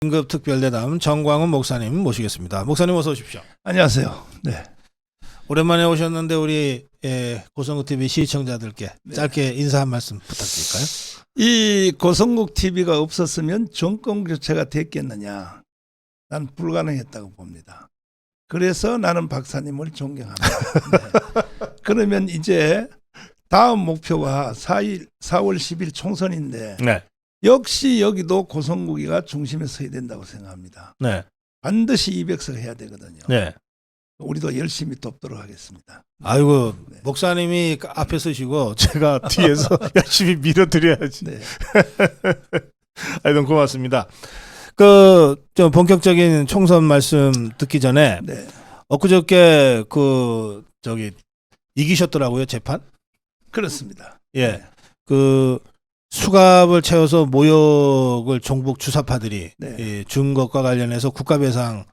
긴급 특별대담 정광훈 목사님 모시겠습니다. 목사님 어서 오십시오. 안녕하세요. 네. 오랜만에 오셨는데 우리 고성국 TV 시청자들께 짧게 인사 한 말씀 부탁드릴까요? 이 고성국 TV가 없었으면 정권 교체가 됐겠느냐? 난 불가능했다고 봅니다. 그래서 나는 박사님을 존경합니다. 네. 그러면 이제 다음 목표가 4월 10일 총선인데 네. 역시 여기도 고성국이가 중심에 서야 된다고 생각합니다. 네. 반드시 200석 해야 되거든요. 네. 우리도 열심히 돕도록 하겠습니다. 아이고 네. 목사님이 앞에 서시고 제가 뒤에서 열심히 밀어드려야지. 네. 아이고 고맙습니다. 좀 본격적인 총선 말씀 듣기 전에 네. 엊그저께 이기셨더라고요 재판? 그렇습니다. 예. 네. 수갑을 채워서 모욕을 종북 주사파들이 네. 준 것과 관련해서 국가배상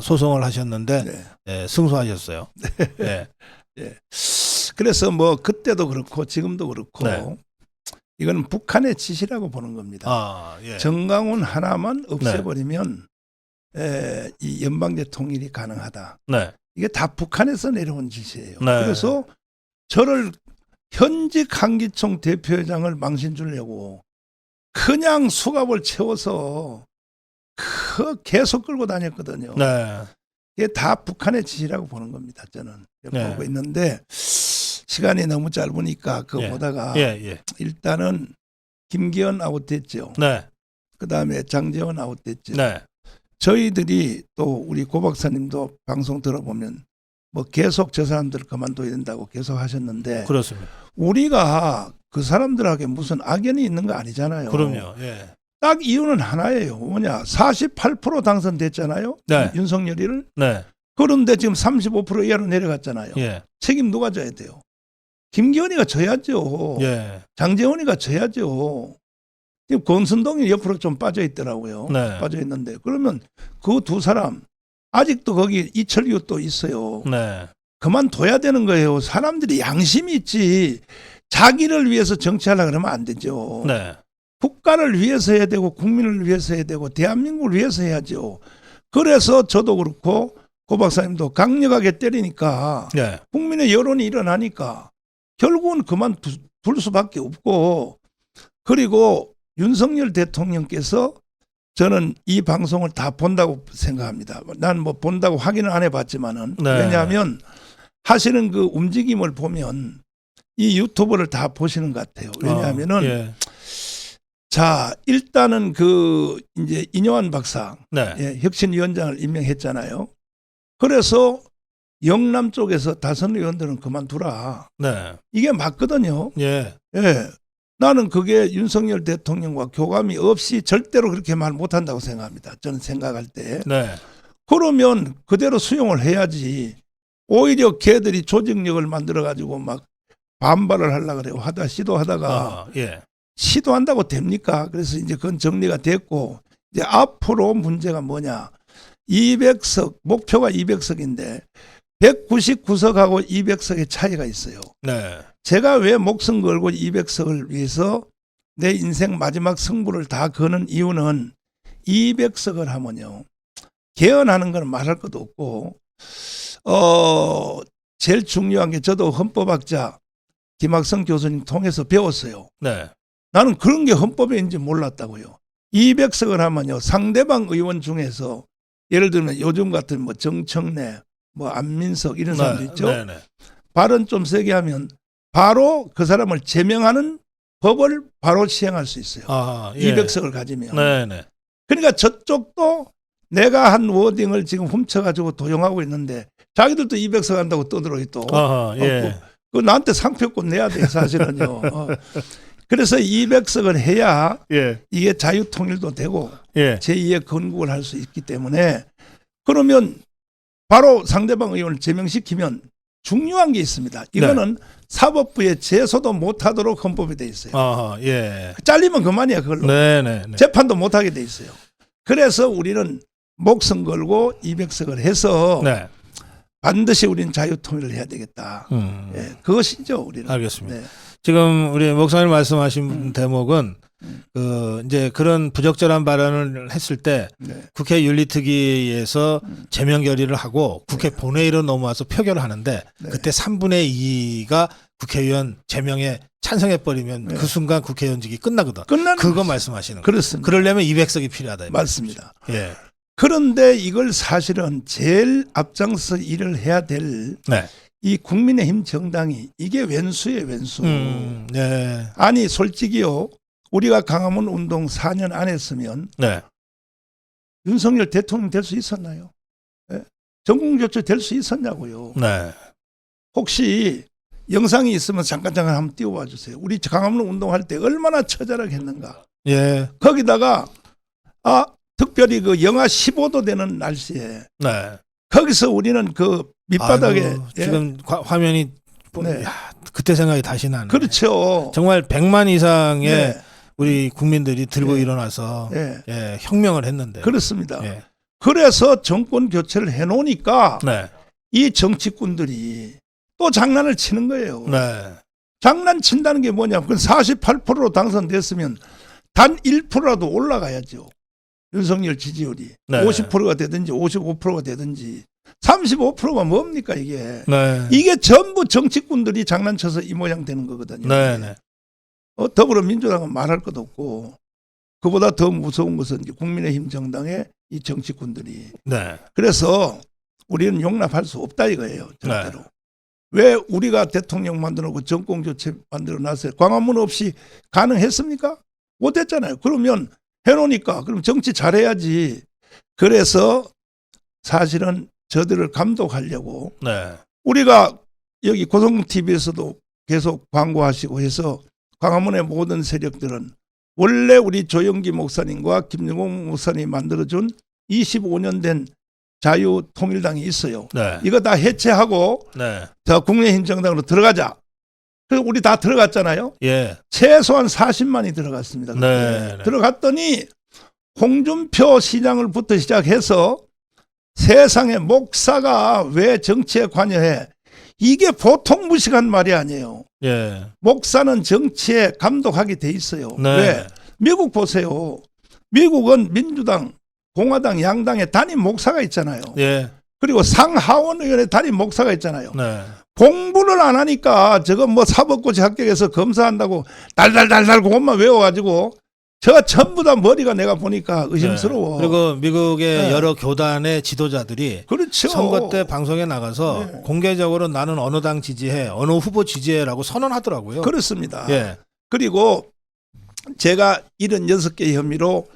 소송을 하셨는데 네. 승소하셨어요. 네. 예. 그래서 뭐 그때도 그렇고 지금도 그렇고 네. 이건 북한의 짓이라고 보는 겁니다. 예. 정강훈 하나만 없애버리면 이 연방제 통일이 가능하다. 네. 이게 다 북한에서 내려온 짓이에요. 네. 그래서 저를 현직 한기총 대표회장을 망신 주려고 그냥 수갑을 채워서 계속 끌고 다녔거든요. 네. 이게 다 북한의 짓이라고 보는 겁니다. 저는 네. 보고 있는데 시간이 너무 짧으니까 그거 보다가 일단은 김기현 아웃됐죠. 네. 그다음에 장제원 아웃됐죠. 네. 저희들이 또 우리 고 박사님도 방송 들어보면 뭐 계속 저 사람들 그만둬야 된다고 계속 하셨는데 그렇습니다. 우리가 그 사람들에게 무슨 악연이 있는 거 아니잖아요. 그럼요. 예. 딱 이유는 하나예요. 뭐냐? 48% 당선됐잖아요. 네. 윤석열이를. 네. 그런데 지금 35% 이하로 내려갔잖아요. 예. 책임 누가 져야 돼요? 김기현이가 져야죠. 예. 장제원이가 져야죠. 지금 권순동이 옆으로 좀 빠져 있더라고요. 네. 빠져 있는데 그러면 그 두 사람 아직도 거기 이철규 또 있어요. 네. 그만둬야 되는 거예요. 사람들이 양심이 있지. 자기를 위해서 정치하려고 그러면 안 되죠. 네. 국가를 위해서 해야 되고 국민을 위해서 해야 되고 대한민국을 위해서 해야죠. 그래서 저도 그렇고 고 박사님도 강력하게 때리니까 네. 국민의 여론이 일어나니까 결국은 그만둘 수밖에 없고, 그리고 윤석열 대통령께서 저는 이 방송을 다 본다고 생각합니다. 난 뭐 본다고 확인을 안 해봤지만은 네. 왜냐하면 하시는 그 움직임을 보면 이 유튜브를 다 보시는 것 같아요. 왜냐하면은 자 일단은 이제 이뇨한 박사 네. 혁신위원장을 임명했잖아요. 그래서 영남 쪽에서 다선 의원들은 그만두라. 네. 이게 맞거든요. 예. 예. 나는 그게 윤석열 대통령과 교감이 없이 절대로 그렇게 말 못한다고 생각합니다. 저는 생각할 때. 네. 그러면 그대로 수용을 해야지. 오히려 걔들이 조직력을 만들어가지고 막 반발을 하려고 그래요. 시도하다가 시도한다고 됩니까? 그래서 이제 그건 정리가 됐고, 이제 앞으로 문제가 뭐냐. 200석, 목표가 200석인데 199석하고 200석의 차이가 있어요. 네. 제가 왜 목숨 걸고 200석을 위해서 내 인생 마지막 승부를 다 거는 이유는 200석을 하면요. 개헌하는 건 말할 것도 없고, 제일 중요한 게 저도 헌법학자 김학성 교수님 통해서 배웠어요. 네. 나는 그런 게 헌법인지 몰랐다고요. 200석을 하면요. 상대방 의원 중에서 예를 들면 요즘 같은 뭐 정청래, 뭐 안민석 이런 사람들 있죠. 네. 발언 좀 세게 하면 바로 그 사람을 제명하는 법을 바로 시행할 수 있어요. 200석을 가지면. 네. 그러니까 저쪽도 내가 한 워딩을 지금 훔쳐가지고 도용하고 있는데 자기들도 200석 한다고 떠들어요 또. 그 나한테 상표권 내야 돼 사실은요. 그래서 200석을 해야 이게 자유통일도 되고 제2의 건국을 할 수 있기 때문에, 그러면 바로 상대방 의원을 제명시키면 중요한 게 있습니다. 이거는 사법부에 제소도 못하도록 헌법에 돼 있어요. 잘리면 그만이야 그걸로. 재판도 못하게 돼 있어요. 그래서 우리는 목숨 걸고 200석을 해서 반드시 우리는 자유통일을 해야 되겠다. 그것이죠 우리는. 알겠습니다. 지금 우리 목사님 말씀하신 대목은 그 이제 그런 부적절한 발언을 했을 때 네. 국회 윤리특위에서 제명 결의를 하고 국회 본회의로 넘어와서 표결을 하는데 네. 그때 3분의 2가 국회의원 제명에 찬성해 버리면 네. 그 순간 국회의원직이 끝나거든. 끝나는 그거 거죠. 말씀하시는 거예요. 그렇습니다. 그러려면 200석이 필요하다. 이 맞습니다. 말이죠. 예. 그런데 이걸 사실은 제일 앞장서 일을 해야 될 이 네. 국민의힘 정당이 이게 왼수예요, 왼수. 네. 아니 솔직히요. 우리가 강화문 운동 4년 안 했으면 네. 윤석열 대통령 될 수 있었나요? 예? 전국교체 될 수 있었냐고요. 네. 혹시 영상이 있으면 잠깐 한번 띄워봐 주세요. 우리 강화문 운동할 때 얼마나 처절하게 했는가. 예. 거기다가 특별히 그 영하 15도 되는 날씨에 네. 거기서 우리는 그 밑바닥에 아이고, 지금 화면이 네. 야, 그때 생각이 다시 나네. 그렇죠. 정말 100만 이상의 네. 우리 국민들이 들고 네. 일어나서 네. 예, 혁명을 했는데. 그렇습니다. 예. 그래서 정권 교체를 해놓으니까 네. 이 정치꾼들이 또 장난을 치는 거예요. 네. 장난친다는 게 뭐냐면 48%로 당선됐으면 단 1%라도 올라가야죠. 윤석열 지지율이 네. 50%가 되든지 55%가 되든지 35%가 뭡니까 이게. 네. 이게 전부 정치꾼들이 장난쳐서 이 모양 되는 거거든요. 네. 네. 더불어민주당은 말할 것도 없고 그보다 더 무서운 것은 이제 국민의힘 정당의 이 정치꾼들이. 네. 그래서 우리는 용납할 수 없다 이거예요. 절대로. 네. 왜 우리가 대통령 만들어놓고 정권교체 만들어놨어요. 광화문 없이 가능했습니까? 못했잖아요. 그러면 해놓으니까 그럼 정치 잘해야지. 그래서 사실은 저들을 감독하려고 네. 우리가 여기 고성TV에서도 계속 광고하시고 해서 광화문의 모든 세력들은 원래 우리 조영기 목사님과 김영공 목사님이 만들어준 25년 된 자유통일당이 있어요. 네. 이거 다 해체하고 네. 자 국민의힘 정당으로 들어가자. 그래서 우리 다 들어갔잖아요. 예. 최소한 40만이 들어갔습니다. 네. 들어갔더니 홍준표 시장을부터 시작해서 세상에 목사가 왜 정치에 관여해? 이게 보통 무식한 말이 아니에요. 예. 목사는 정치에 감독하게 돼 있어요. 네. 왜? 미국 보세요. 미국은 민주당, 공화당, 양당의 단임 목사가 있잖아요. 예. 그리고 상하원의원의 단임 목사가 있잖아요. 네. 공부를 안 하니까 저거 뭐 사법고시 합격해서 검사한다고 달달달달 그것만 외워가지고 저 전부 다 머리가 내가 보니까 의심스러워. 네. 그리고 미국의 네. 여러 교단의 지도자들이 그렇죠. 선거 때 방송에 나가서 네. 공개적으로 나는 어느 당 지지해, 어느 후보 지지해라고 선언하더라고요. 그렇습니다. 예. 그리고 제가 76개 혐의로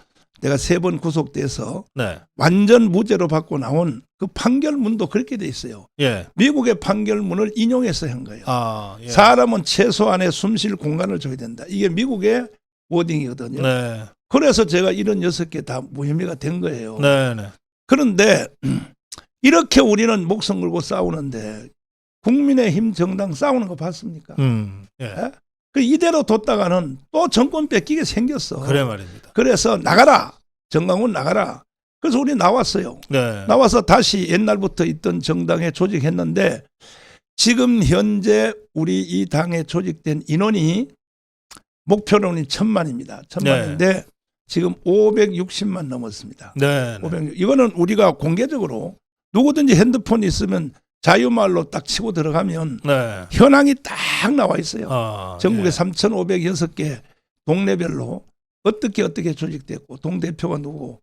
내가 3번 구속돼서 네. 완전 무죄로 받고 나온 그 판결문도 그렇게 돼 있어요. 예. 미국의 판결문을 인용해서 한 거예요. 아, 예. 사람은 최소한의 숨쉴 공간을 줘야 된다. 이게 미국의 워딩이거든요. 네. 그래서 제가 76개 다 무혐의가 된 거예요. 네. 네. 그런데 이렇게 우리는 목숨 걸고 싸우는데 국민의힘 정당 싸우는 거 봤습니까? 예. 예? 그 이대로 뒀다가는 또 정권 뺏기게 생겼어. 그래 말입니다. 그래서 나가라. 정강훈 나가라. 그래서 우리 나왔어요. 네. 나와서 다시 옛날부터 있던 정당에 조직했는데 지금 현재 우리 이 당에 조직된 인원이 목표론이 1000만입니다. 1000만인데 지금 560만 넘었습니다. 네. 560. 이거는 우리가 공개적으로 누구든지 핸드폰 있으면 자유말로 딱 치고 들어가면 네. 현황이 딱 나와 있어요. 아, 전국에 예. 3,506개 동네별로 어떻게 조직됐고 동대표가 누구고.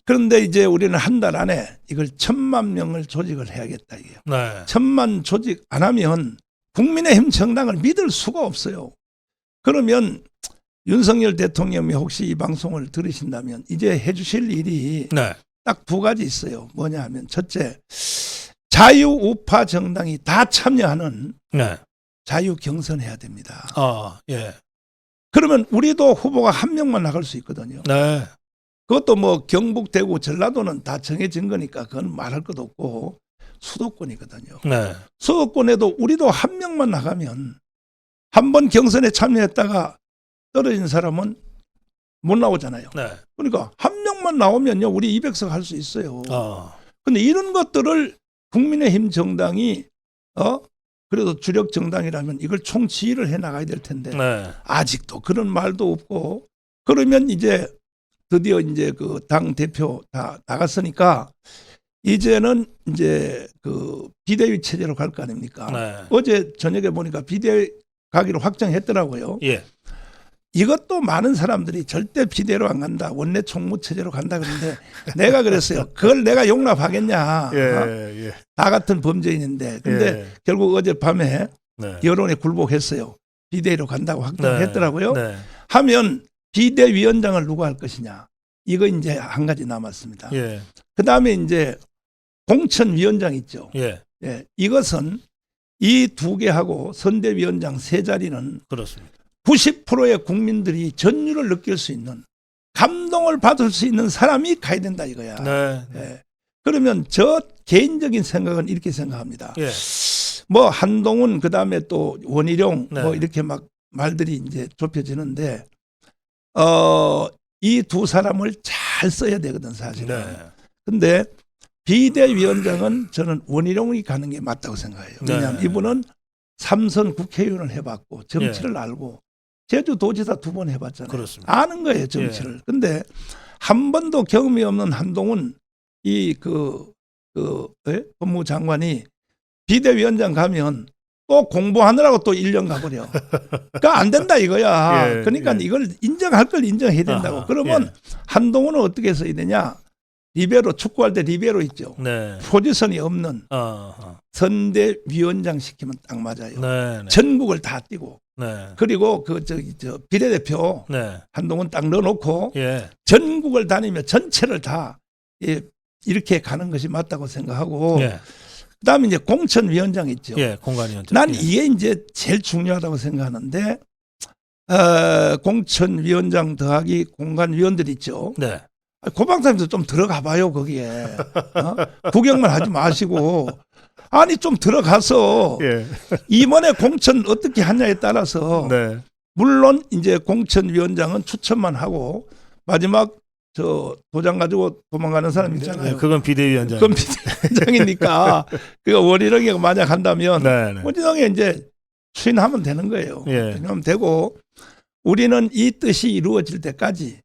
그런데 이제 우리는 한 달 안에 이걸 1000만 명을 조직을 해야겠다 이게요. 네. 1000만 조직 안 하면 국민의힘 정당을 믿을 수가 없어요. 그러면 윤석열 대통령이 혹시 이 방송을 들으신다면 이제 해주실 일이 네. 딱 2가지 있어요. 뭐냐 하면 첫째, 자유우파 정당이 다 참여하는 네. 자유 경선해야 됩니다. 아, 예. 그러면 우리도 후보가 1명만 나갈 수 있거든요. 네. 그것도 뭐 경북, 대구, 전라도는 다 정해진 거니까 그건 말할 것도 없고 수도권이거든요. 네. 수도권에도 우리도 1명만 나가면 한 번 경선에 참여했다가 떨어진 사람은 못 나오잖아요. 네. 그러니까 1명만 나오면요 우리 200석 할 수 있어요. 근데 이런 것들을 국민의힘 정당이 그래도 주력 정당이라면 이걸 총지휘를 해 나가야 될 텐데 네. 아직도 그런 말도 없고 그러면 이제 드디어 이제 그 당 대표 다 나갔으니까 이제는 이제 그 비대위 체제로 갈 거 아닙니까? 네. 어제 저녁에 보니까 비대위 가기로 확정했더라고요. 예. 이것도 많은 사람들이 절대 비대로 안 간다. 원내 총무 체제로 간다 그러는데 내가 그랬어요. 그걸 내가 용납하겠냐. 예. 다 같은 범죄인인데. 근데 예. 결국 어젯밤에 네. 여론에 굴복했어요. 비대위로 간다고 확정했더라고요. 네. 하면 비대위원장을 누가 할 것이냐. 이거 이제 한 가지 남았습니다. 예. 그다음에 이제 공천위원장 있죠. 예. 예. 이것은 이 두 개하고 선대위원장 세 자리는 그렇습니다. 90%의 국민들이 전율을 느낄 수 있는 감동을 받을 수 있는 사람이 가야 된다 이거야. 네. 예. 그러면 저 개인적인 생각은 이렇게 생각합니다. 예. 뭐 한동훈 그다음에 또 원희룡 네. 뭐 이렇게 막 말들이 이제 좁혀지는데 이 두 사람을 잘 써야 되거든 사실은. 네. 근데 비대위원장은 저는 원희룡이 가는 게 맞다고 생각해요. 왜냐하면 네. 이분은 3선 국회의원을 해봤고 정치를 알고 제주도지사 2번 해봤잖아요. 그렇습니다. 아는 거예요 정치를. 근데 한 번도 경험이 없는 한동훈 이 법무장관이 비대위원장 가면 또 공부하느라고 또 1년 가버려. 그러니까 안 된다 이거야. 예, 그러니까 예. 이걸 인정할 걸 인정해야 된다고. 아하, 그러면 예. 한동훈은 어떻게 써야 되냐. 리베로 축구할 때 리베로 있죠. 네. 포지션이 없는 어. 선대위원장 시키면 딱 맞아요. 네. 네. 전국을 다 뛰고 네. 그리고 저 비례대표 네. 한동훈 딱 넣어놓고 예. 전국을 다니며 전체를 다 이렇게 가는 것이 맞다고 생각하고 예. 그다음에 이제 공천위원장 있죠. 예. 공관위원장. 난 예. 이게 이제 제일 중요하다고 생각하는데 공천위원장 더하기 공관위원들 있죠. 네. 고방사님도 좀 들어가 봐요 거기에. 구경만 하지 마시고 아니 좀 들어가서 예. 이번에 공천 어떻게 하냐에 따라서 네. 물론 이제 공천위원장은 추천만 하고 마지막 저 도장 가지고 도망가는 사람 있잖아요. 네, 그건 비대위원장. 그건 비대위원장이니까 그거 원희룡이 만약 한다면 네. 네. 원희룡이 이제 추인하면 되는 거예요. 예. 그러면 되고 우리는 이 뜻이 이루어질 때까지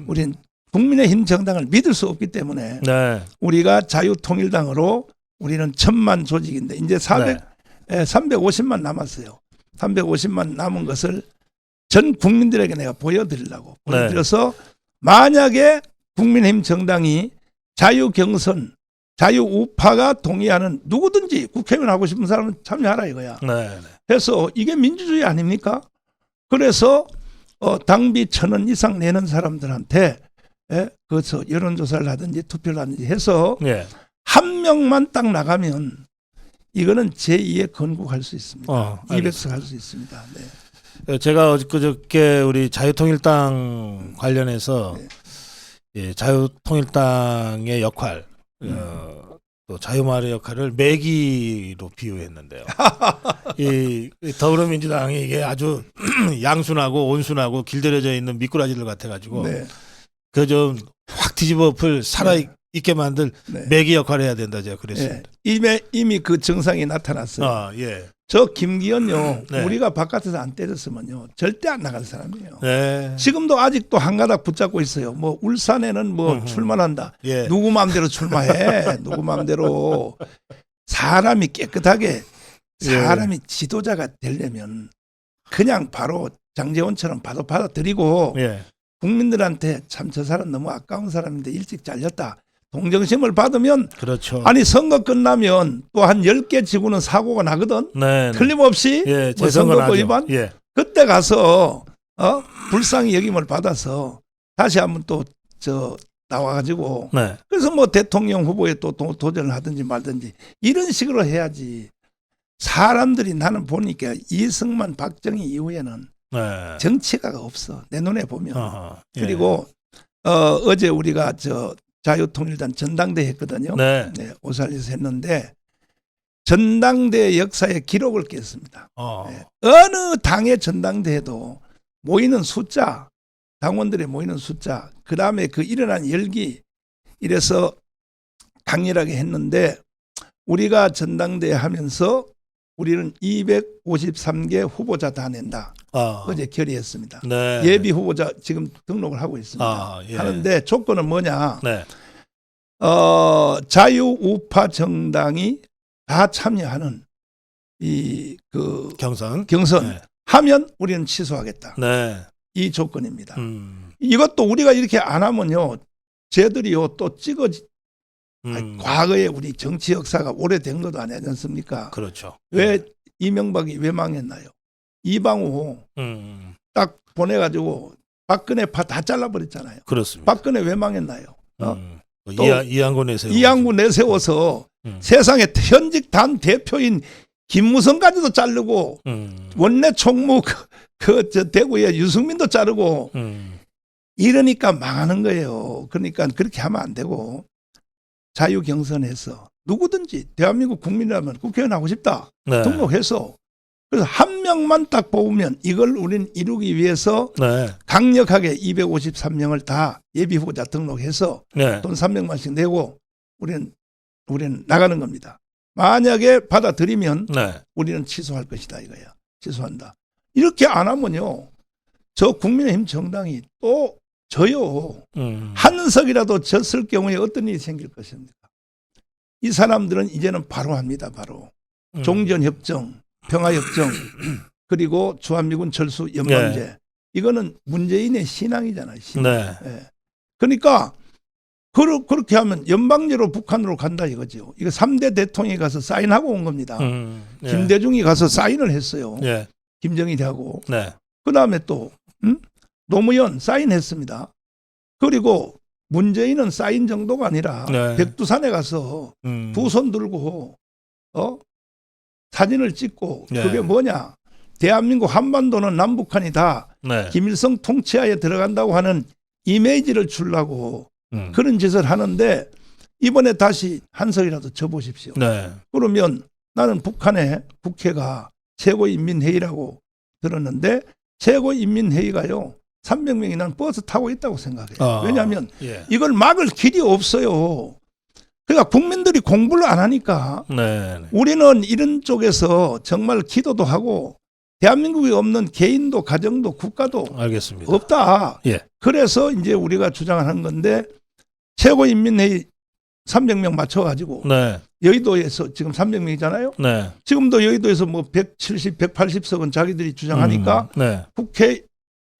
우리는 국민의힘 정당을 믿을 수 없기 때문에 네. 우리가 자유통일당으로 우리는 1000만 조직인데 이제 350만 남았어요. 350만 남은 것을 전 국민들에게 내가 보여드리려고 보여드려서 만약에 국민의힘 정당이 자유경선, 자유우파가 동의하는 누구든지 국회의원 하고 싶은 사람은 참여하라 이거야. 네. 그래서 이게 민주주의 아닙니까? 그래서 당비 1,000원 이상 내는 사람들한테 그래서 여론조사를 하든지 투표를 하든지 해서 예. 한 명만 딱 나가면 이거는 제2의 건국할 수 있습니다. 알겠습니다. 200석 할 수 있습니다. 네. 제가 그저께 우리 자유통일당 관련해서 예, 자유통일당의 역할, 또 자유마을의 역할을 매기로 비유했는데요. 이 더불어민주당이 이게 아주 양순하고 온순하고 길들여져 있는 미꾸라지들 같아가지고 네. 그 좀 확 뒤집어 엎을 살아 있게 만들 네. 매기 역할을 해야 된다 제가 그랬습니다. 이미 그 증상이 나타났어요. 예. 저 김기현요. 네. 우리가 바깥에서 안 때렸으면요. 절대 안 나갈 사람이에요. 네. 지금도 아직도 한 가닥 붙잡고 있어요. 뭐 울산에는 뭐 출마한다. 예. 누구 마음대로 출마해. 누구 마음대로. 사람이 깨끗하게 사람이 지도자가 되려면 그냥 바로 장제원처럼 바로 받아들이고 예. 국민들한테 참 저 사람 너무 아까운 사람인데 일찍 잘렸다. 동정심을 받으면 그렇죠. 아니 선거 끝나면 또 한 10개 지구는 사고가 나거든. 네. 틀림없이 예, 뭐 재선거 선거법 나죠. 위반. 예. 그때 가서 불쌍히 여김을 받아서 다시 한번 또 나와가지고 네. 그래서 뭐 대통령 후보에 또 도전을 하든지 말든지 이런 식으로 해야지. 사람들이 나는 보니까 이승만 박정희 이후에는 네. 정치가가 없어 내 눈에 보면. 예. 그리고 어제 우리가 자유통일당 전당대 했거든요. 네. 네, 오살리에서 했는데 전당대 역사에 기록을 깼습니다. 네, 어느 당의 전당대회도 모이는 숫자, 당원들의 모이는 숫자, 그 다음에 그 일어난 열기 이래서 강렬하게 했는데 우리가 전당대회 하면서 우리는 253개 후보자 다 낸다. 어제 결의했습니다. 네. 예비 후보자 지금 등록을 하고 있습니다. 예. 하는데 조건은 뭐냐? 네. 자유우파 정당이 다 참여하는 그 경선. 경선 하면 우리는 취소하겠다. 네. 이 조건입니다. 이것도 우리가 이렇게 안 하면요, 쟤들이요 또 과거에 우리 정치 역사가 오래된 것도 아니지 않습니까? 그렇죠. 왜 이명박이 왜 망했나요? 이방우 딱 보내가지고 박근혜 파 다 잘라버렸잖아요. 그렇습니다. 박근혜 왜 망했나요? 또 이한구 내세워. 이한구 내세워서 세상에 현직 당 대표인 김무성까지도 자르고 원내 총무 저 대구에 유승민도 자르고 이러니까 망하는 거예요. 그러니까 그렇게 하면 안 되고 자유 경선에서 누구든지 대한민국 국민이라면 국회의원 하고 싶다. 네. 등록해서 그래서 한 명만 딱 뽑으면 이걸 우리는 이루기 위해서 네. 강력하게 253명을 다 예비 후보자 등록해서 네. 돈 300만씩 내고 우리는 나가는 겁니다. 만약에 받아들이면 네. 우리는 취소할 것이다 이거야. 취소한다. 이렇게 안 하면요, 저 국민의힘 정당이 또 져요. 한석이라도 졌을 경우에 어떤 일이 생길 것입니까? 이 사람들은 이제는 바로 합니다. 바로 종전협정, 평화협정, 그리고 주한미군 철수 연방제. 네. 이거는 문재인의 신앙이잖아요. 신앙. 네. 예. 그러니까 그렇게 하면 연방제로 북한으로 간다 이거죠. 이거 3대 대통령이 가서 사인하고 온 겁니다. 예. 김대중이 가서 사인을 했어요. 예. 김정일이 하고. 네. 그다음에 또 노무현 사인했습니다. 그리고 문재인은 사인 정도가 아니라 네. 백두산에 가서 두 손 들고 사진을 찍고 네. 그게 뭐냐? 대한민국 한반도는 남북한이 다 네. 김일성 통치하에 들어간다고 하는 이미지를 주려고 그런 짓을 하는데 이번에 다시 한석이라도 져보십시오. 네. 그러면 나는 북한의 국회가 최고인민회의라고 들었는데 최고인민회의가요 300명이 난 버스 타고 있다고 생각해요. 왜냐하면 예. 이걸 막을 길이 없어요. 그러니까 국민들이 공부를 안 하니까 네. 우리는 이런 쪽에서 정말 기도도 하고 대한민국에 없는 개인도 가정도 국가도 알겠습니다. 없다. 예. 그래서 이제 우리가 주장하는 건데 최고인민회의 300명 맞춰가지고 네. 여의도에서 지금 300명이잖아요. 네. 지금도 여의도에서 뭐 170, 180석은 자기들이 주장하니까 네.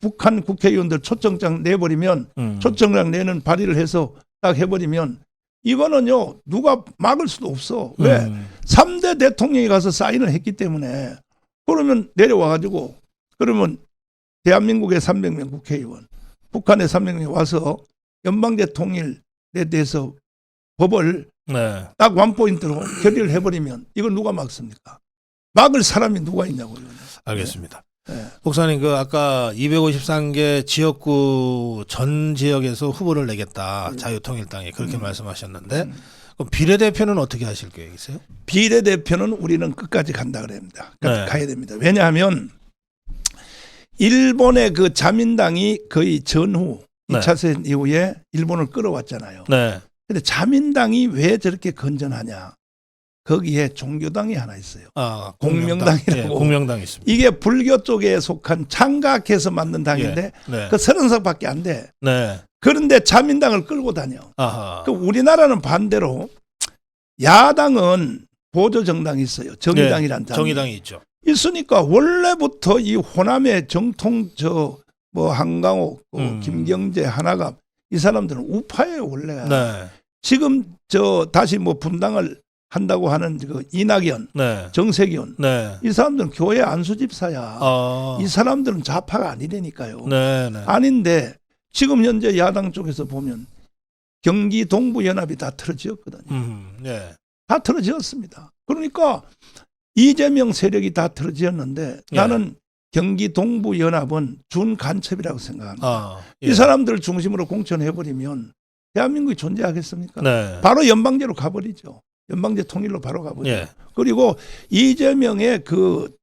북한 국회의원들 초청장 내버리면 초청장 내는 발의를 해서 딱 해버리면 이거는요 누가 막을 수도 없어. 왜? 3대 대통령이 가서 사인을 했기 때문에. 그러면 내려와가지고 그러면 대한민국의 300명 국회의원, 북한의 300명이 와서 연방제 통일에 대해서 법을 네. 딱 원포인트로 결의를 해버리면 이걸 누가 막습니까? 막을 사람이 누가 있냐고요. 알겠습니다. 네. 목사님, 그 아까 253개 지역구 전 지역에서 후보를 내겠다. 자유통일당에 그렇게 말씀하셨는데 그럼 비례대표는 어떻게 하실 계획이세요? 비례대표는 우리는 끝까지 간다 그럽니다. 네. 가야 됩니다. 왜냐하면 일본의 그 자민당이 거의 전후 네. 2차 세전 이후에 일본을 끌어왔잖아요. 네. 근데 자민당이 왜 저렇게 건전하냐? 거기에 종교당이 하나 있어요. 공명당이라고. 예, 공명당이 있습니다. 이게 불교 쪽에 속한 창각해서 만든 당인데 네. 그 30석밖에 안 돼. 네. 그런데 자민당을 끌고 다녀. 아하. 그 우리나라는 반대로 야당은 보조 정당이 있어요. 정의당이란 당. 정의당이 있죠. 있으니까 원래부터 이 호남의 정통 뭐 한강호, 김경재, 하나갑 이 사람들은 우파예요 원래. 네. 지금 다시 뭐 분당을 한다고 하는 그 이낙연, 네. 정세균 네. 이 사람들은 교회 안수집사야. 이 사람들은 좌파가 아니라니까요. 네. 네. 아닌데 지금 현재 야당 쪽에서 보면 경기 동부연합이 다 틀어지었거든요. 네. 다 틀어지었습니다. 그러니까 이재명 세력이 다 틀어지었는데 나는 경기 동부연합은 준간첩이라고 생각합니다. 예. 이 사람들 중심으로 공천해버리면 대한민국이 존재하겠습니까? 네. 바로 연방제로 가버리죠. 연방제 통일로 바로 가버리죠. 예. 그리고 이재명의 그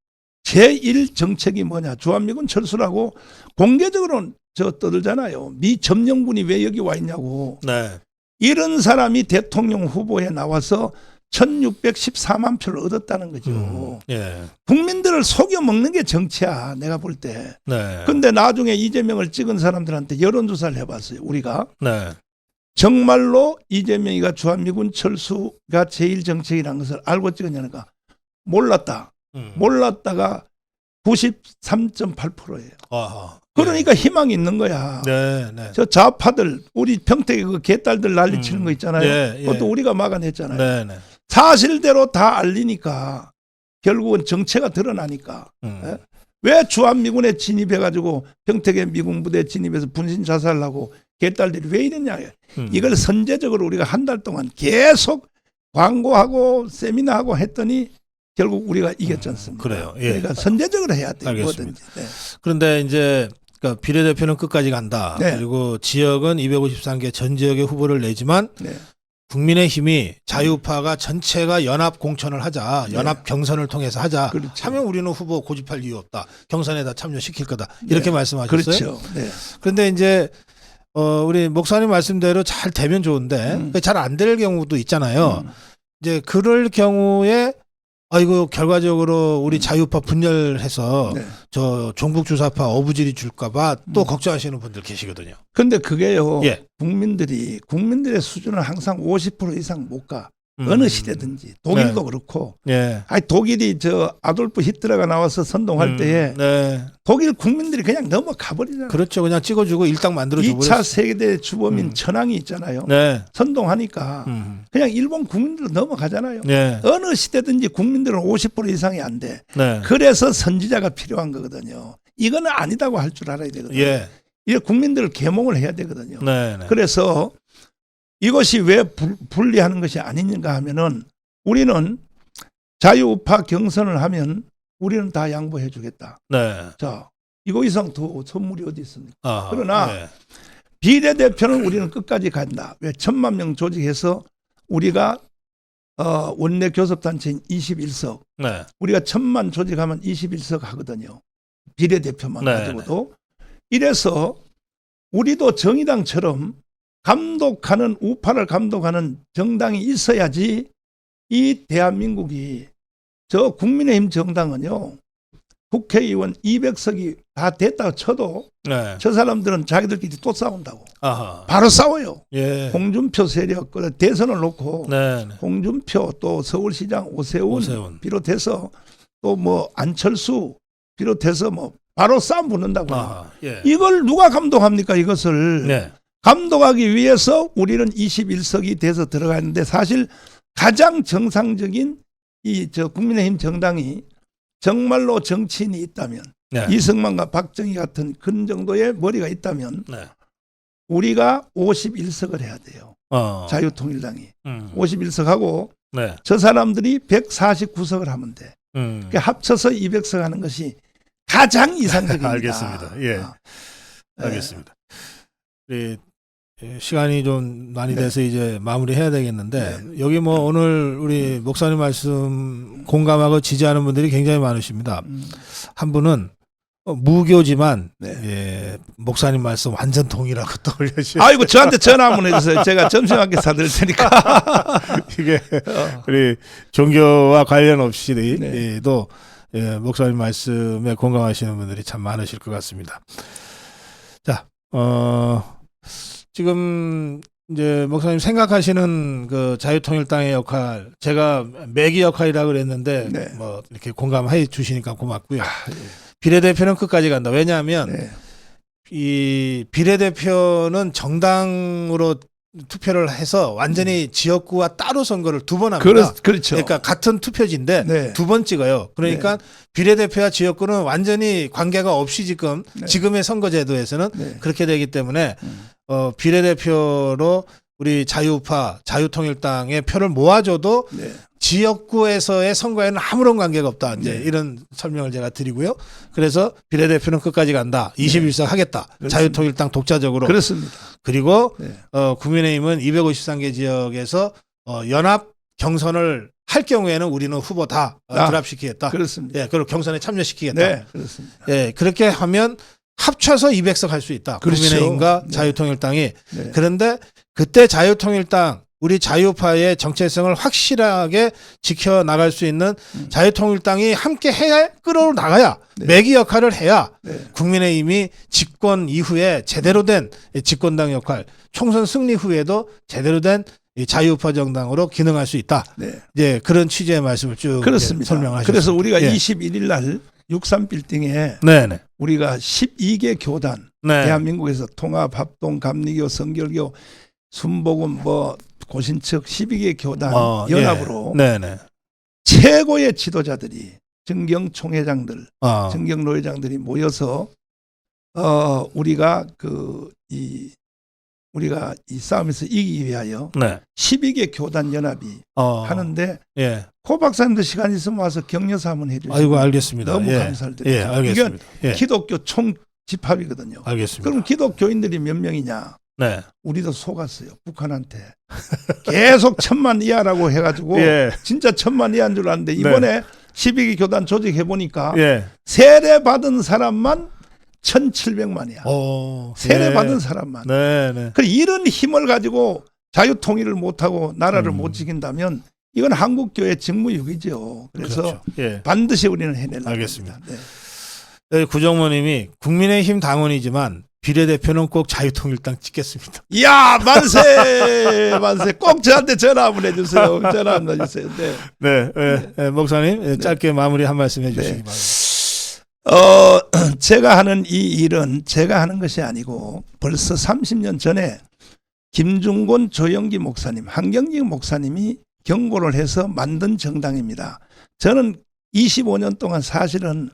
제1 정책이 뭐냐. 주한미군 철수라고 공개적으로 떠들잖아요. 미 점령군이 왜 여기 와 있냐고. 네. 이런 사람이 대통령 후보에 나와서 1614만 표를 얻었다는 거죠. 예. 국민들을 속여 먹는 게 정치야, 내가 볼 때. 네. 근데 나중에 이재명을 찍은 사람들한테 여론조사를 해봤어요. 우리가 네. 정말로 이재명이가 주한미군 철수가 제일 정책이라는 것을 알고 찍었냐니까 몰랐다. 몰랐다가 93.8%예요. 아하. 그러니까 희망이 있는 거야. 네, 네. 저 좌파들 우리 평택에 그 개딸들 난리치는 거 있잖아요. 예, 예. 그것도 우리가 막아냈잖아요. 네, 네. 사실대로 다 알리니까 결국은 정체가 드러나니까. 예? 왜 주한미군에 진입해가지고 평택에 미군 부대 진입해서 분신 자살하고 개딸들이 왜 이랬냐. 이걸 선제적으로 우리가 한 달 동안 계속 광고하고 세미나하고 했더니 결국 우리가 이겼지 않습니까? 그래요. 예. 그러니까 선제적으로 해야 돼요. 알겠습니다. 뭐든지. 네. 그런데 이제 그러니까 비례대표는 끝까지 간다. 네. 그리고 지역은 253개 전 지역의 후보를 내지만 네. 국민의힘이 자유파가 전체가 연합 공천을 하자, 연합 경선을 통해서 하자. 그렇죠. 하면 우리는 후보 고집할 이유 없다. 경선에다 참여시킬 거다. 이렇게 말씀하셨어요. 그렇죠. 네. 그런데 이제 우리 목사님 말씀대로 잘 되면 좋은데 잘 안 될 경우도 있잖아요. 이제 그럴 경우에 이거 결과적으로 우리 자유파 분열해서 네. 저 종북주사파 어부질이 줄까봐 또 걱정하시는 분들 계시거든요. 근데 그게요. 예. 국민들의 수준은 항상 50% 이상 못 가. 어느 시대든지 독일도 그렇고. 예. 아니 독일이 저 아돌프 히틀러가 나와서 선동할 때에 네. 독일 국민들이 그냥 넘어가 버리잖아요. 그렇죠. 그냥 찍어주고 일당 만들어주고. 2차 세계대 주범인 천황이 있잖아요. 네. 선동하니까 그냥 일본 국민들로 넘어가잖아요. 네. 어느 시대든지 국민들은 50% 이상이 안 돼. 네. 그래서 선지자가 필요한 거거든요. 이거는 아니다고 할 줄 알아야 되거든요. 예. 이게 국민들을 계몽을 해야 되거든요. 네. 네. 그래서 이것이 왜 불리하는 것이 아닌가 하면은 우리는 자유우파 경선을 하면 우리는 다 양보해 주겠다. 네. 자, 이거 이상 더 선물이 어디 있습니까? 아하. 그러나 네. 비례대표는 우리는 끝까지 간다. 왜 1000만 명 조직해서 우리가 원내 교섭단체인 21석 네. 우리가 1000만 조직하면 21석 하거든요. 비례대표만 네, 가지고도. 이래서 우리도 정의당처럼 감독하는 우파를 감독하는 정당이 있어야지 이 대한민국이 저 국민의힘 정당은요. 국회의원 200석이 다 됐다고 쳐도 네. 저 사람들은 자기들끼리 또 싸운다고. 아하. 바로 싸워요. 예. 홍준표 세력 대선을 놓고 네. 홍준표 또 서울시장 오세훈. 비롯해서 또 뭐 안철수 비롯해서 뭐 바로 싸움 붙는다고. 아하. 예. 이걸 누가 감독합니까 이것을. 네. 감독하기 위해서 우리는 21석이 돼서 들어가는데 사실 가장 정상적인 이 저 국민의힘 정당이 정말로 정치인이 있다면 네. 이승만과 박정희 같은 그런 정도의 머리가 있다면 네. 우리가 51석을 해야 돼요. 자유통일당이 51석하고 네. 저 사람들이 149석을 하면 돼. 그러니까 합쳐서 200석 하는 것이 가장 이상적입니다. 알겠습니다. 예. 알겠습니다. 우리 시간이 좀 많이 돼서 이제 마무리해야 되겠는데 여기 뭐 오늘 우리 목사님 말씀 공감하고 지지하는 분들이 굉장히 많으십니다. 한 분은 무교지만 예, 목사님 말씀 완전 동의라고 떠올려주세요. 아이고 저한테 전화 한번 해주세요. 제가 점심 한 개 사드릴 테니까. 이게 우리 종교와 관련 없이도 예, 목사님 말씀에 공감하시는 분들이 참 많으실 것 같습니다. 자, 지금 이제 목사님 생각하시는 그 자유통일당의 역할, 제가 매기 역할이라고 그랬는데 뭐 이렇게 공감해 주시니까 고맙고요. 비례대표는 끝까지 간다. 왜냐하면 이 비례대표는 정당으로 투표를 해서 완전히 지역구와 따로 선거를 두 번 합니다. 그렇죠. 그러니까 같은 투표지인데 두 번 찍어요. 그러니까 비례대표와 지역구는 완전히 관계가 없이 지금의 선거제도에서는 그렇게 되기 때문에 비례대표로 우리 자유파, 자유통일당의 표를 모아줘도 지역구에서의 선거에는 아무런 관계가 없다. 이제 이런 설명을 제가 드리고요. 그래서 비례대표는 끝까지 간다. 21석 하겠다. 그렇습니다. 자유통일당 독자적으로. 그렇습니다. 그리고 국민의힘은 253개 지역에서 연합 경선을 할 경우에는 우리는 후보 다 드랍시키겠다. 그렇습니다. 예, 그리고 경선에 참여시키겠다. 네, 그렇습니다. 예, 그렇게 하면 합쳐서 200석 할 수 있다. 그렇죠. 국민의힘과 자유통일당이. 그런데 그때 자유통일당 우리 자유파의 정체성을 확실하게 지켜나갈 수 있는 자유통일당이 함께 해야 끌어나가야 네. 매기 역할을 해야 네. 국민의힘이 집권 이후에 제대로 된 집권당 역할, 총선 승리 후에도 제대로 된 이 자유파 정당으로 기능할 수 있다. 네. 이제 그런 취지의 말씀을 쭉 그렇습니다. 설명하셨습니다. 그래서 우리가 예. 21일 날 63빌딩에 네네. 우리가 12개 교단 네. 대한민국에서 통합, 합동, 감리교, 성결교, 순복음, 뭐 고신측 12개 교단 연합으로 예. 네네. 최고의 지도자들이 정경 총회장들, 아. 정경 노회장들이 모여서 우리가 우리가 이 싸움에서 이기기 위하여 네. 12개 교단 연합이 하는데 예. 고 박사님도 시간 있으면 와서 격려사 한번 해주시면 아이고 알겠습니다. 너무 예. 감사를 드립니다. 예, 알겠습니다. 이건 예. 기독교 총집합이거든요. 알겠습니다. 그럼 기독교인들이 몇 명이냐? 네. 우리도 속았어요. 북한한테 계속 1000만 이하라고 해가지고 예. 진짜 1000만 이하인 줄 알았는데 이번에 12개 교단 조직해 보니까 예. 세례 받은 사람만 1700만이야. 세례 예. 받은 사람만. 네네. 그 이런 힘을 가지고 자유 통일을 못하고 나라를 못 지킨다면 이건 한국교회 직무유기죠. 그래서 그렇죠. 예. 반드시 우리는 해내려고 알겠습니다. 합니다. 네. 구정모님이 국민의힘 당원이지만 비례대표는 꼭 자유통일당 찍겠습니다. 이야 만세 만세 꼭 저한테 전화 한번 해주세요. 전화 한번 해주세요. 네. 네, 네. 목사님 짧게 마무리 한 말씀 해주시기 바랍니다. 제가 하는 이 일은 제가 하는 것이 아니고 벌써 30년 전에 김중곤 조영기 목사님, 한경직 목사님이 경고를 해서 만든 정당입니다. 저는 25년 동안 사실은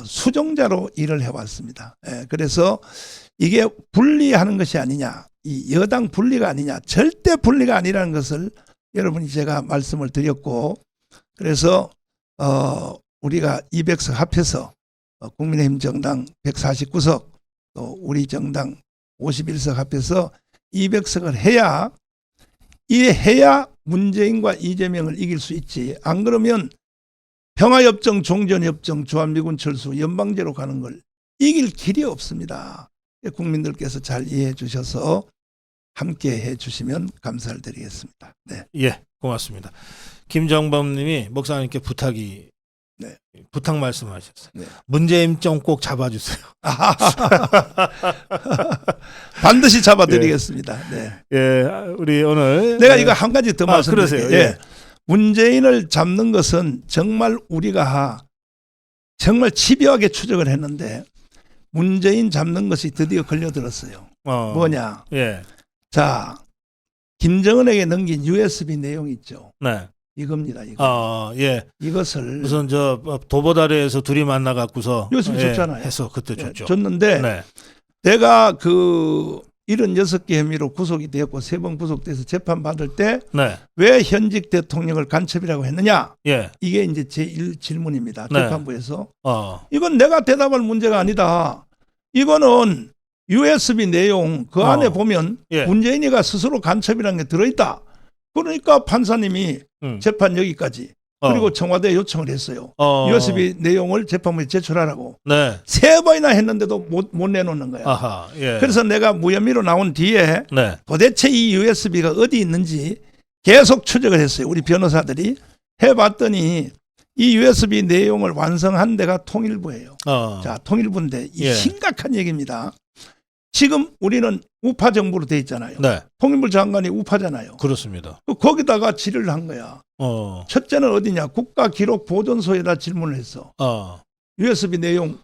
수종자로 일을 해왔습니다. 그래서 이게 분리하는 것이 아니냐, 이 여당 분리가 아니냐, 절대 분리가 아니라는 것을 여러분이 제가 말씀을 드렸고, 그래서 우리가 200석 합해서 국민의힘 정당 149석, 또 우리 정당 51석 합해서 200석을 해야 문재인과 이재명을 이길 수 있지. 안 그러면 평화협정, 종전협정, 주한미군 철수, 연방제로 가는 걸 이길 길이 없습니다. 국민들께서 잘 이해해 주셔서 함께 해 주시면 감사를 드리겠습니다. 네. 예, 고맙습니다. 김정범 님이 목사님께 부탁 말씀하셨어요. 네. 문재인 좀 꼭 잡아주세요. 반드시 잡아드리겠습니다. 네. 예, 우리 오늘 내가 이거 한 가지 더 말씀드릴게요. 그러세요. 예. 문재인을 잡는 것은 정말 우리가 정말 집요하게 추적을 했는데 문재인 잡는 것이 드디어 걸려들었어요. 뭐냐? 예. 자, 김정은에게 넘긴 USB 내용 있죠. 네. 이겁니다. 이거. 예. 이것을 무슨 도보다리에서 둘이 만나 갖고서 USB 줬잖아요. 해서 그때 줬죠. 줬는데 네. 내가 76개 혐의로 구속이 되었고 3번 구속돼서 재판 받을 때 왜 현직 대통령을 간첩이라고 했느냐? 예. 이게 이제 제1 질문입니다. 네. 재판부에서. 이건 내가 대답할 문제가 아니다. 이거는 USB 내용 그 안에 보면 문재인이가 스스로 간첩이라는 게 들어있다. 그러니까 판사님이 재판 여기까지 그리고 청와대에 요청을 했어요. USB 내용을 재판부에 제출하라고. 네. 3번이나 했는데도 못 내놓는 거야. 아하, 예. 그래서 내가 무혐의로 나온 뒤에 네. 도대체 이 USB가 어디 있는지 계속 추적을 했어요. 우리 변호사들이 해봤더니 이 USB 내용을 완성한 데가 통일부예요. 자, 통일부인데 이 심각한 얘기입니다. 지금 우리는 우파 정부로 돼 있잖아요. 네. 통일부 장관이 우파잖아요. 그렇습니다. 거기다가 질의를 한 거야. 첫째는 어디냐? 국가기록보존소에다 질문을 했어. USB 내용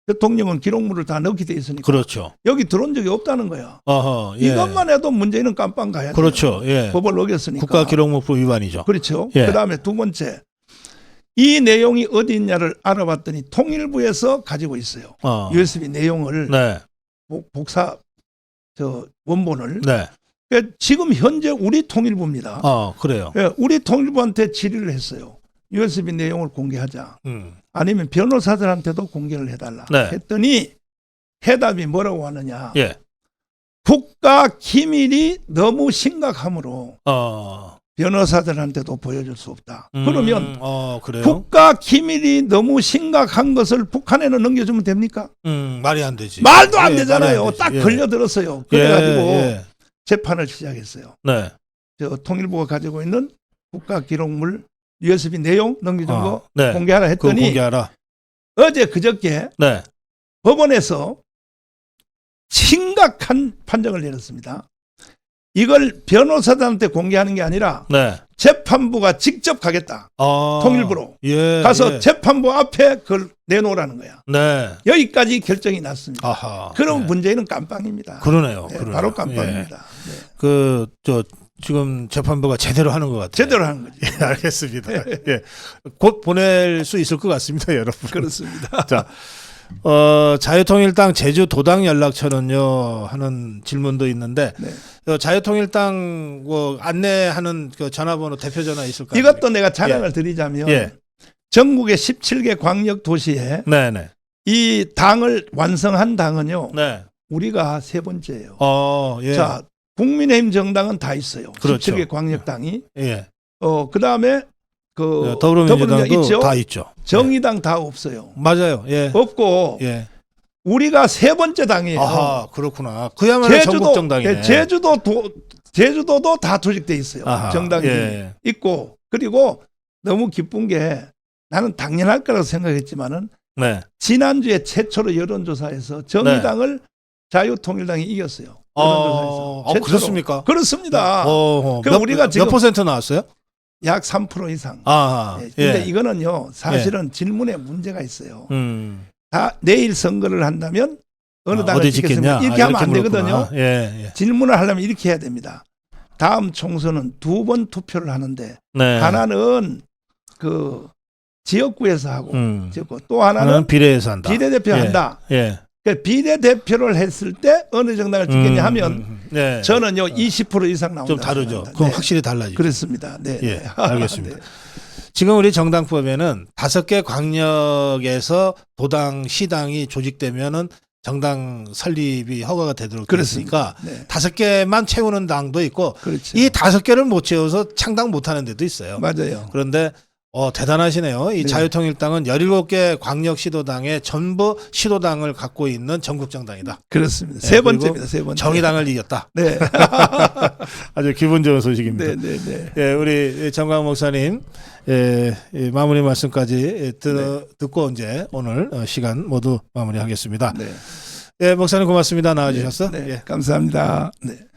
대통령은 기록물을 다 넣게 돼 있으니까. 그렇죠. 여기 들어온 적이 없다는 거야. 예. 이것만 해도 문제는 깜빵 가야 돼요. 그렇죠. 예. 법을 어겼으니까. 국가기록물법 위반이죠. 그렇죠. 예. 그다음에 두 번째. 이 내용이 어디 있냐를 알아봤더니 통일부에서 가지고 있어요. USB 내용을 복사 원본을. 네. 그러니까 지금 현재 우리 통일부입니다. 그래요. 예, 우리 통일부한테 질의를 했어요. USB 내용을 공개하자. 아니면 변호사들한테도 공개를 해달라. 했더니 해답이 뭐라고 하느냐. 국가 기밀이 너무 심각하므로 변호사들한테도 보여줄 수 없다. 그러면 그래요? 국가 기밀이 너무 심각한 것을 북한에는 넘겨주면 됩니까? 말이 안 되지. 말도 안 되잖아요. 안 되지. 딱 걸려들었어요. 그래가지고 재판을 시작했어요. 네. 저 통일부가 가지고 있는 국가기록물 USB 내용 넘겨준 거 네. 공개하라 그거 했더니 공개하라. 어제 그저께 네. 법원에서 심각한 판정을 내렸습니다. 이걸 변호사들한테 공개하는 게 아니라 네. 재판부가 직접 가겠다. 통일부로 가서 재판부 앞에 그걸 내놓으라는 거야. 네. 여기까지 결정이 났습니다. 아하. 그럼 문제는 깜빵입니다. 그러네요. 네, 그러네요. 바로 깜빵입니다. 네. 지금 재판부가 제대로 하는 것 같아요. 제대로 하는 거죠. 예, 알겠습니다. 예. 곧 보낼 수 있을 것 같습니다, 여러분. 그렇습니다. 자, 자유통일당 제주도당 연락처는요 하는 질문도 있는데 자유통일당 뭐 안내하는 그 전화번호 대표 전화 있을까요? 이것도 내가 자랑을 드리자면 전국의 17개 광역 도시에 이 당을 완성한 당은요 우리가 세 번째예요. 자, 국민의힘 정당은 다 있어요. 그렇죠. 17개 광역당이. 그다음에 그 더불어민주당도 있죠? 다 있죠. 정의당 다 없어요. 맞아요. 없고 우리가 세 번째 당이에요. 아하, 그렇구나. 그야말로 전국 정당이네. 제주도도 다 조직돼 있어요. 아하, 정당이 있고 그리고 너무 기쁜 게 나는 당연할 거라고 생각했지만은 지난주에 최초로 여론조사에서 정의당을 자유통일당이 이겼어요. 그렇습니까? 그렇습니다. 우리가 지금 몇 퍼센트 나왔어요? 약 3% 이상. 근데 이거는요 사실은 질문에 문제가 있어요. 다 내일 선거를 한다면 어느 당을 찍겠습니까? 이렇게 하면 안 되거든요. 질문을 하려면 이렇게 해야 됩니다. 다음 총선은 2번 투표를 하는데 하나는 그 지역구에서 하고 또 하나는 비례에서 한다. 비례대표 한다. 그러니까 비례대표를 했을 때 어느 정당을 찍겠냐 하면 저는요 20% 이상 나온다. 좀 다르죠. 그럼 확실히 달라지죠. 그렇습니다. 알겠습니다. 지금 우리 정당법에는 5개 광역에서 도당, 시당이 조직되면은 정당 설립이 허가가 되도록 그랬으니까 5개만 채우는 당도 있고 이 5개를 못 채워서 창당 못하는 데도 있어요. 맞아요. 그런데 대단하시네요. 이 자유통일당은 17개 광역시도당의 전부 시도당을 갖고 있는 전국정당이다. 그렇습니다. 세 번째입니다. 세 번째. 정의당을 이겼다. 아주 기분 좋은 소식입니다. 우리 정광 목사님 마무리 말씀까지 듣고 이제 오늘 시간 모두 마무리하겠습니다. 목사님 고맙습니다. 나와주셔서. 감사합니다.